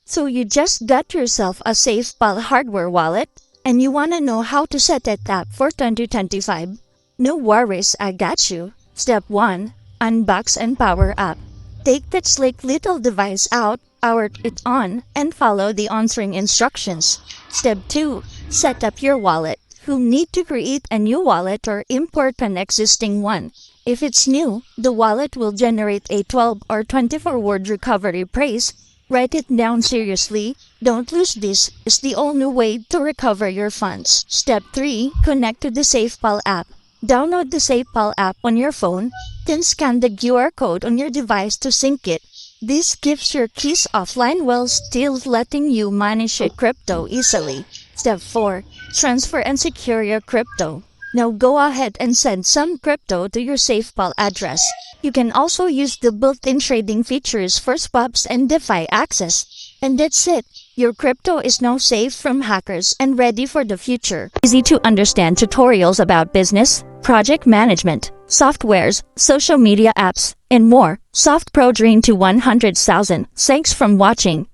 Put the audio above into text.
So you just got yourself a Safepal hardware wallet, and you wanna know how to set it up for 2025? No worries, I got you. Step 1. Unbox and power up. Take that sleek little device out, power it on, and follow the answering instructions. Step 2. Set up your wallet. You'll need to create a new wallet or import an existing one. If it's new, the wallet will generate a 12 or 24-word recovery phrase. Write it down seriously. Don't lose this. It's the only way to recover your funds. Step 3. Connect to the Safepal app. Download the Safepal app on your phone, then scan the QR code on your device to sync it. This keeps your keys offline while still letting you manage your crypto easily. Step 4. Transfer and secure your crypto. Now go ahead and send some crypto to your Safepal address. You can also use the built-in trading features for swaps and DeFi access. And that's it. Your crypto is now safe from hackers and ready for the future. Easy to understand tutorials about business, project management, softwares, social media apps, and more. Softpro dream to 100,000. Thanks for watching.